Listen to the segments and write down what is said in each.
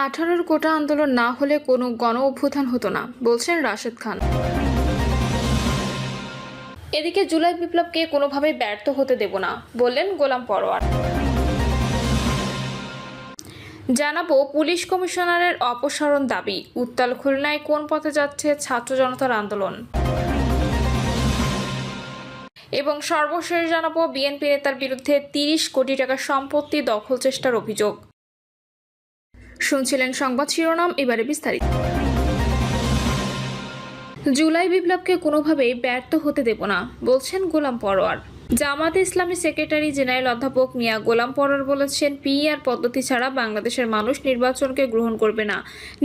18 কোটা আন্দোলন না হলে কোনো গণ অভ্যুত্থান হতো না, বলছেন রাশেদ খান। এদিকে জুলাই বিপ্লবকে কোনোভাবেই ব্যর্থ হতে দেব না, বললেন গোলাম পরোয়ার। জানাবো পুলিশ কমিশনারের অপসারণ দাবি, উত্তাল খুলনায় কোন পথে যাচ্ছে ছাত্র জনতার আন্দোলন। এবং সর্বশেষ জানাবো বিএনপি নেতার বিরুদ্ধে 30 কোটি টাকা সম্পত্তি দখল চেষ্টার অভিযোগ। শুনছিলেন সংবাদ শিরোনাম, এবারে বিস্তারিত। জুলাই বিপ্লবকে কোনোভাবেই ব্যর্থ হতে দেব না, বলছেন গোলাম পরোয়ার। জামাতে ইসলামী সেক্রেটারি জেনারেল অধ্যাপক মিয়া গোলাম পরোয়ার বলেছেন, পিআর পদ্ধতি ছাড়া বাংলাদেশের মানুষ নির্বাচনকে গ্রহণ করবে না।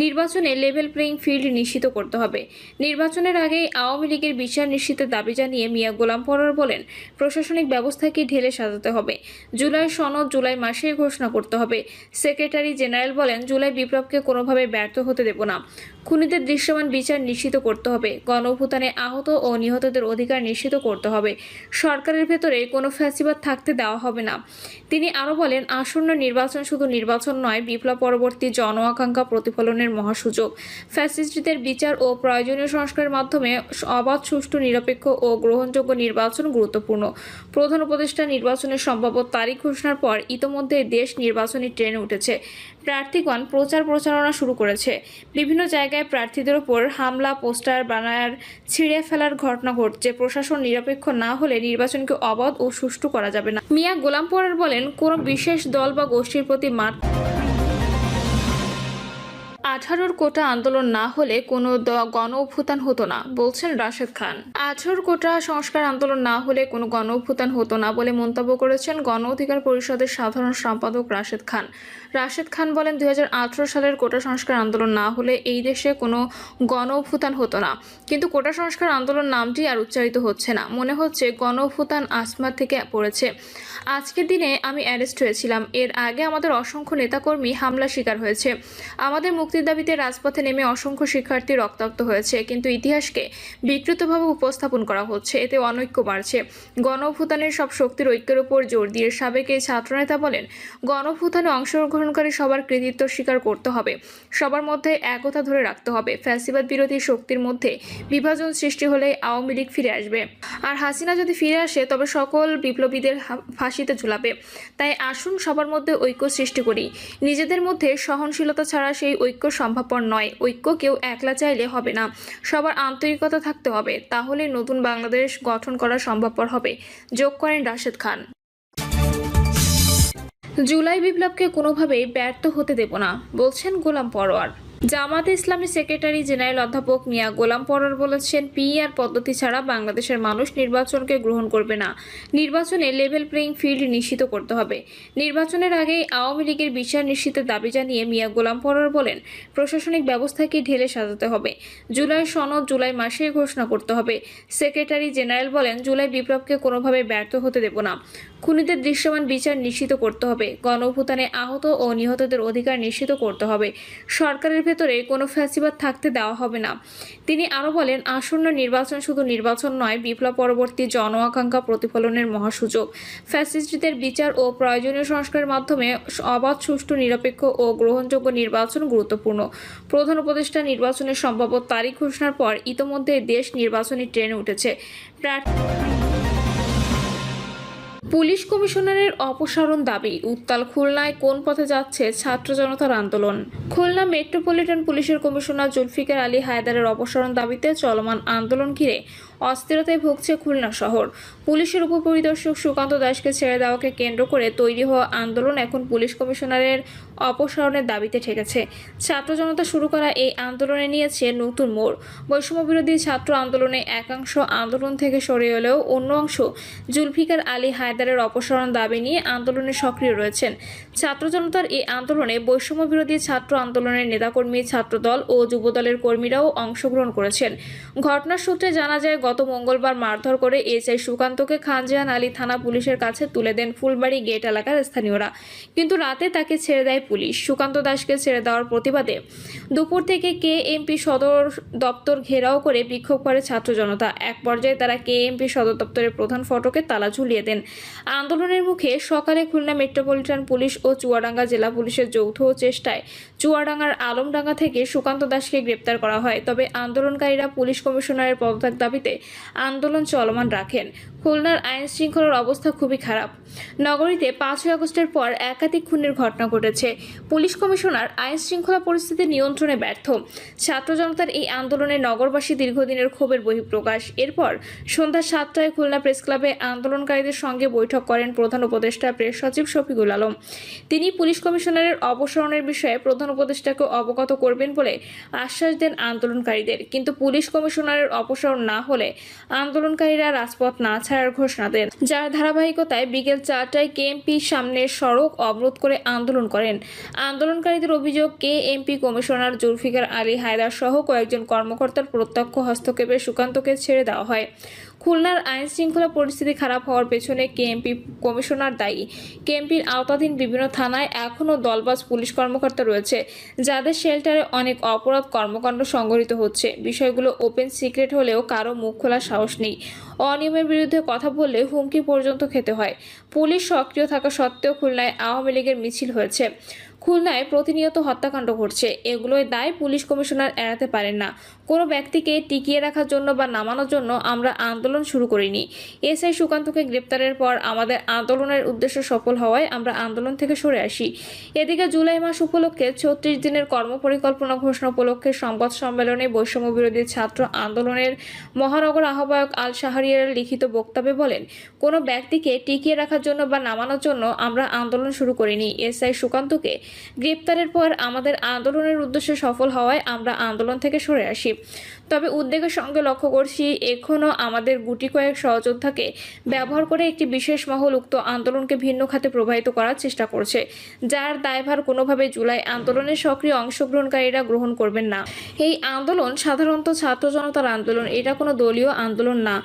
নির্বাচনে লেভেল প্লেইং ফিল্ড নিশ্চিত করতে হবে। নির্বাচনের আগেই আওয়ামী লীগের বিচার নিশ্চিতের দাবি জানিয়ে মিয়া গোলাম পরোয়ার বলেন, প্রশাসনিক ব্যবস্থাকে ঢেলে সাজাতে হবে। জুলাই সনদ জুলাই মাসেই ঘোষণা করতে হবে। সেক্রেটারি জেনারেল বলেন, জুলাই বিপ্লবকে কোনোভাবে ব্যর্থ হতে দেব না। খুনিদের দৃশ্যমান বিচার নিশ্চিত করতে হবে। গণঅভ্যুত্থানে আহত ও নিহতদের অধিকার নিশ্চিত করতে হবে। সরকারের ভেতরে কোনো ফ্যাসিবাদ থাকতে দেওয়া হবে না। তিনি আরও বলেন, আসন্ন নির্বাচন শুধু নির্বাচন নয়, বিপ্লব পরবর্তী জন আকাঙ্ক্ষা প্রতিফলনের মহাসুযোগ। ফ্যাসিস্টদের বিচার ও প্রয়োজনীয় সংস্কারের মাধ্যমে অবাধ, সুষ্ঠু, নিরপেক্ষ ও গ্রহণযোগ্য নির্বাচন গুরুত্বপূর্ণ। প্রধান উপদেষ্টা নির্বাচনের সম্ভাব্য তারিখ ঘোষণার পর ইতোমধ্যে দেশ নির্বাচনী ট্রেনে উঠেছে। প্রার্থীগণ প্রচারণা শুরু করেছে। বিভিন্ন জায়গায় প্রার্থীদের ওপর হামলা, পোস্টার, ব্যানার ছিঁড়ে ফেলার ঘটনা ঘটছে। প্রশাসন নিরপেক্ষ না হলে নির্বাচনকে অবাধ ও সুষ্ঠু করা যাবে না। মিয়া গোলাম পরোয়ার বলেন, কোনো বিশেষ দল বা গোষ্ঠীর প্রতি 18 কোটা আন্দোলন না হলে কোনো গণ অভ্যুত্থান হতো না, বলছেন রাশেদ খান। 18 কোটা সংস্কার আন্দোলন না হলে কোনো গণ অভ্যুত্থান হতো না বলে মন্তব্য করেছেন গণ অধিকার পরিষদের সাধারণ সম্পাদক রাশেদ খান। রাশেদ খান বলেন, 2018 সালের কোটা সংস্কার আন্দোলন না হলে এই দেশে কোনো গণ অভ্যুত্থান হতো না। কিন্তু কোটা সংস্কার আন্দোলন নামটি আর উচ্চারিত হচ্ছে না। মনে হচ্ছে গণ অভ্যুত্থান আসমান থেকে পড়েছে। আজকের দিনে আমি অ্যারেস্ট হয়েছিলাম। এর আগে আমাদের অসংখ্য নেতাকর্মী হামলা শিকার হয়েছে। আমাদের মুক্তির দাবিতে রাজপথে নেমে অসংখ্য শিক্ষার্থী রক্তাক্ত হয়েছে। কিন্তু ইতিহাসকে বিকৃতভাবে উপস্থাপন করা হচ্ছে, এতে অনৈক্য বাড়ছে। গণ অভ্যুত্থানের সব শক্তির ঐক্যের উপর জোর দিয়ে সাবেক এই ছাত্রনেতা বলেন, গণ অভ্যুত্থানে অংশগ্রহণকারী সবার কৃতিত্ব স্বীকার করতে হবে। সবার মধ্যে একতা ধরে রাখতে হবে। ফ্যাসিবাদ বিরোধী শক্তির মধ্যে বিভাজন সৃষ্টি হলে আওয়ামী লীগ ফিরে আসবে। আর হাসিনা যদি ফিরে আসে তবে সকল বিপ্লবীদের ফাঁসিতে ঝুলাবে। তাই আসুন সবার মধ্যে ঐক্য সৃষ্টি করি। নিজেদের মধ্যে সহনশীলতা ছাড়া সেই ঐক্য সম্ভবপর নয়। ঐক্য কেউ একলা চাইলে হবে না, সবার আন্তরিকতা থাকতে হবে। তাহলে নতুন বাংলাদেশ গঠন করা সম্ভবপর হবে, যোগ করেন রাশেদ খান। জুলাই বিপ্লবকে কোনোভাবেই ব্যর্থ হতে দেব না, বলছেন গোলাম পরোয়ার। জামাতে ইসলামী সেক্রেটারি জেনারেল অধ্যাপক মিয়া গোলাম পরোয়ার বলেছেন, পিআর পদ্ধতি ছাড়া বাংলাদেশের মানুষ নির্বাচনকে গ্রহণ করবে না। নির্বাচনে লেভেল প্লেইং ফিল্ড নিশ্চিত করতে হবে। নির্বাচনের আগেই আওয়ামী লীগের বিচার নিশ্চিতের দাবি জানিয়ে মিয়া গোলাম পরোয়ার বলেন, প্রশাসনিক ব্যবস্থাকে ঢেলে সাজাতে হবে। জুলাই সনদ জুলাই মাসেই ঘোষণা করতে হবে। সেক্রেটারি জেনারেল বলেন, জুলাই বিপ্লবকে কোনোভাবে ব্যর্থ হতে দেব না। খুনিদের দৃশ্যমান বিচার নিশ্চিত করতে হবে। গণঅভ্যুত্থানে আহত ও নিহতদের অধিকার নিশ্চিত করতে হবে। সরকারের ভেতরে কোনো ফ্যাসিবাদ থাকতে দেওয়া হবে না। তিনি আরও বলেন, আসন্ন নির্বাচন শুধু নির্বাচন নয়, বিপ্লব পরবর্তী জন আকাঙ্ক্ষা প্রতিফলনের মহাসুযোগ। ফ্যাসিস্টদের বিচার ও প্রয়োজনীয় সংস্কারের মাধ্যমে অবাধ, সুষ্ঠু, নিরপেক্ষ ও গ্রহণযোগ্য নির্বাচন গুরুত্বপূর্ণ। প্রধান উপদেষ্টা নির্বাচনের সম্ভাব্য তারিখ ঘোষণার পর ইতোমধ্যে দেশ নির্বাচনী ট্রেনে উঠেছে। পুলিশ কমিশনারের অপসারণ দাবি, উত্তাল খুলনায় কোন পথে যাচ্ছে ছাত্র জনতার আন্দোলন। খুলনা মেট্রোপলিটন পুলিশের কমিশনার জুলফিকার আলী হায়দারের অপসারণ দাবিতে চলমান আন্দোলন ঘিরে অস্থিরতায় ভুগছে খুলনা শহর। পুলিশের উপপরিদর্শক সুকান্ত দাসকে ছেড়ে দেওয়াকে কেন্দ্র করে তৈরি হওয়া আন্দোলন এখন পুলিশ কমিশনারের অপসারণের দাবিতে ঠেকেছে। ছাত্র জনতা শুরু করা এই আন্দোলনে নিয়েছে নতুন মোড়। বৈষম্যবিরোধী ছাত্র আন্দোলনে একাংশ আন্দোলন থেকে সরে এলেও অন্য অংশ জুলফিকার আলী হায়দারের অপসারণ দাবি নিয়ে আন্দোলনে সক্রিয় রয়েছেন। ছাত্র জনতার এই আন্দোলনে বৈষম্যবিরোধী ছাত্র আন্দোলনের নেতাকর্মী, ছাত্রদল ও যুবদলের কর্মীরাও অংশগ্রহণ করেছেন। ঘটনার সূত্রে জানা যায়, গত গত মঙ্গলবার মারধর করে এসআই সুকান্তকে খানজাহান আলী থানা পুলিশের কাছে তুলে দেন ফুলবাড়ি গেট এলাকার স্থানীয়রা, কিন্তু রাতে তাকে ছেড়ে দেয় পুলিশ। সুকান্ত দাসকে ছেড়ে দেওয়ার প্রতিবাদে দুপুর থেকে কেএমপি সদর দপ্তর ঘেরাও করে বিক্ষোভ করে ছাত্র জনতা। এক পর্যায়ে তারা কেএমপি সদর দপ্তরের প্রধান ফটকে তালা ঝুলিয়ে দেন। আন্দোলনের মুখে সকালে খুলনা মেট্রোপলিটন পুলিশ ও চুয়াডাঙ্গা জেলা পুলিশের যৌথ চেষ্টায় চুয়াডাঙ্গার আলমডাঙ্গা থেকে সুকান্ত দাসকে গ্রেপ্তার করা হয়। তবে আন্দোলনকারীরা পুলিশ কমিশনারের পদত্যাগ দাবিতে আন্দোলন চলমান রাখেন। খুলনার আইন শৃঙ্খলার অবস্থা খুবই খারাপ। নগরীতে 5ই আগস্টের পর একাধিক খুনের ঘটনা ঘটেছে। পুলিশ কমিশনার আইন শৃঙ্খলা পরিস্থিতি নিয়ন্ত্রণে ব্যর্থ। ছাত্র জনতার এই আন্দোলনে নগরবাসী দীর্ঘদিনের ক্ষোভের বহিঃপ্রকাশ। এরপর সন্ধ্যা 7টায় খুলনা প্রেস ক্লাবে আন্দোলনকারীদের সঙ্গে বৈঠক করেন প্রধান উপদেষ্টা প্রেস সচিব শফিকুল আলম। তিনি পুলিশ কমিশনারের অপসারণের বিষয়ে প্রধান উপদেষ্টাকে অবগত করবেন বলে আশ্বাস দেন আন্দোলনকারীদের, কিন্তু পুলিশ কমিশনারের অপসারণ না হলে আন্দোলনকারীরা রাজপথ না ছাড়ার ঘোষণা দেন, যার ধারাবাহিকতায় বিকেল 4টায় কেএমপির সামনে সড়ক অবরোধ করে আন্দোলন করেন। আন্দোলনকারীদের অভিযোগ, কেএমপি কমিশনার জুলফিকার আলী হায়দার সহ কয়েকজন কর্মকর্তার প্রত্যক্ষ হস্তক্ষেপে সুকান্তকে ছেড়ে দেওয়া হয়। খুলনার আইন শৃঙ্খলা পরিস্থিতি খারাপ হওয়ার পেছনে কেএমপি কমিশনার দায়ী। কেএমপির আওতাধীন বিভিন্ন থানায় এখনও দলবাজ পুলিশ কর্মকর্তা রয়েছে, যাদের শেল্টারে অনেক অপরাধ কর্মকাণ্ড সংঘটিত হচ্ছে। বিষয়গুলো ওপেন সিক্রেট হলেও কারো মুখ খোলার সাহস নেই। অনিয়মের বিরুদ্ধে কথা বললে হুমকি পর্যন্ত খেতে হয়। পুলিশ সক্রিয় থাকা সত্ত্বেও খুলনায় আওয়ামী লীগের মিছিল হয়েছে। খুলনায় প্রতিনিয়ত হত্যাকাণ্ড ঘটছে। এগুলোই দায় পুলিশ কমিশনার এড়াতে পারেন না। কোনো ব্যক্তিকে টিকিয়ে রাখার জন্য বা নামানোর জন্য আমরা আন্দোলন শুরু করিনি। এসআই সুকান্তকে গ্রেপ্তারের পর আমাদের আন্দোলনের উদ্দেশ্য সফল হওয়ায় আমরা আন্দোলন থেকে সরে আসি। এদিকে জুলাই মাস উপলক্ষে 36 দিনের কর্মপরিকল্পনা ঘোষণা উপলক্ষে সংবাদ সম্মেলনে বৈষম্য বিরোধী ছাত্র আন্দোলনের মহানগর আহ্বায়ক আল শাহরিয়ার লিখিত বক্তব্যে বলেন, কোনো ব্যক্তিকে টিকিয়ে রাখার জন্য বা নামানোর জন্য আমরা আন্দোলন শুরু করিনি। এসআই সুকান্তকে গ্রেপ্তারের পর আমাদের আন্দোলনের উদ্দেশ্য সফল হওয়ায় আমরা আন্দোলন থেকে সরে আসি। তবে উদ্বেগের সঙ্গে লক্ষ্য করছি, এখনও আমাদের গুটি কয়েক সহযোদ্ধাকে ব্যবহার করে একটি বিশেষ মহল উক্ত আন্দোলনকে ভিন্ন খাতে প্রবাহিত করার চেষ্টা করছে, যার দায়ভার কোনোভাবে জুলাই আন্দোলনের সক্রিয় অংশগ্রহণকারীরা গ্রহণ করবেন না। এই আন্দোলন সাধারণত ছাত্র জনতার আন্দোলন, এটা কোনো দলীয় আন্দোলন না।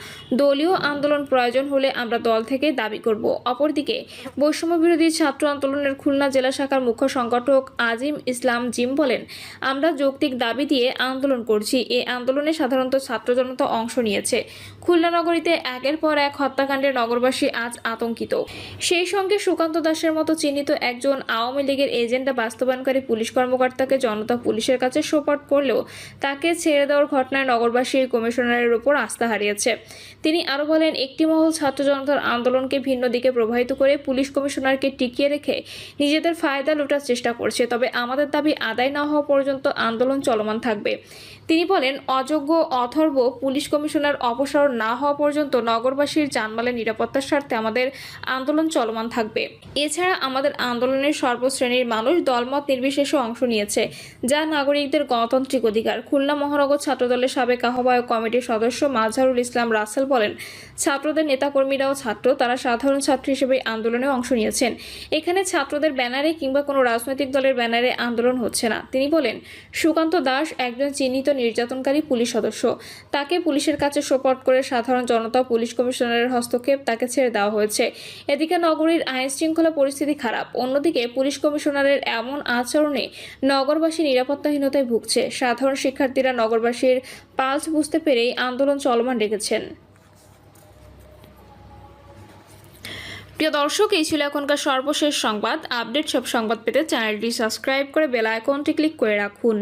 দলীয় আন্দোলন প্রয়োজন হলে আমরা দল থেকে দাবি করব। অপরদিকে বৈষম্য বিরোধী ছাত্র আন্দোলনের খুলনা জেলা শাখার মুখ্য সংগঠক আজিম ইসলাম জিম বলেন, আমরা যৌক্তিক দাবি দিয়ে আন্দোলন করছি। এই আন্দোলনে সাধারণত ছাত্র জনতা অংশ নিয়েছে। খুলনা নগরীতে একের পর এক হত্যাকাণ্ডে নগরবাসী আজ আতঙ্কিত। সেই সঙ্গে সুকান্ত দাসের মতো চিহ্নিত একজন আওয়ামী লীগের এজেন্ডা বাস্তবায়নকারী পুলিশ কর্মকর্তাকে জনতা পুলিশের কাছে সোপর্দ করলেও তাকে ছেড়ে দেওয়ার ঘটনায় নগরবাসী কমিশনারের উপর আস্থা হারিয়েছে। তিনি আরও বলেন, একটি মহল ছাত্র জনতার আন্দোলনকে ভিন্ন দিকে প্রবাহিত করে পুলিশ কমিশনারকে টিকিয়ে রেখে নিজেদের ফায়দা লুটার চেষ্টা করছে। তবে আমাদের দাবি আদায় না হওয়া পর্যন্ত আন্দোলন চলমান থাকবে। তিনি বলেন, অযোগ্য অথর্ব পুলিশ কমিশনার অপসারণ না হওয়া পর্যন্ত নগরবাসীর জানমালের নিরাপত্তার স্বার্থে আমাদের আন্দোলন চলমান থাকবে। এছাড়া আমাদের আন্দোলনের সর্বশ্রেণীর মানুষ দলমত নির্বিশেষে অংশ নিয়েছে, যা নাগরিকদের গণতান্ত্রিক অধিকার। খুলনা মহানগর ছাত্রদলের সাবেক আহ্বায়ক কমিটির সদস্য মাজহারুল ইসলাম রাসেল বলেন, ছাত্রদের নেতাকর্মীরাও ছাত্র, তারা সাধারণ ছাত্র হিসেবে আন্দোলনে অংশ নিয়েছেন। এখানে ছাত্রদের ব্যানারে কিংবা কোনো রাজনৈতিক দলের ব্যানারে আন্দোলন হচ্ছে না। তিনি বলেন, সুকান্ত দাস একজন চিহ্নিত নির্যাতনকারী পুলিশ সদস্য। তাকে পুলিশের কাছে সোপর্দ করে সাধারণ জনতা পুলিশ কমিশনারের হস্তক্ষেপ তাকে ছেড়ে দেওয়া হয়েছে। এদিকে নগরীর আইন শৃঙ্খলা পরিস্থিতি খারাপ। অন্যদিকে পুলিশ কমিশনারের এমন আচরণে নগরবাসী নিরাপত্তাহীনতায় ভুগছে। সাধারণ শিক্ষার্থীরা নগরবাসীর পালস বুঝতে পেরেই আন্দোলন চলমান রেখেছেন। প্রিয় দর্শক, এই ছিল এখনকার সর্বশেষ সংবাদ। আপডেট সব সংবাদ পেতে চ্যানেলটি সাবস্ক্রাইব করে বেল আইকনটি ক্লিক করে রাখুন।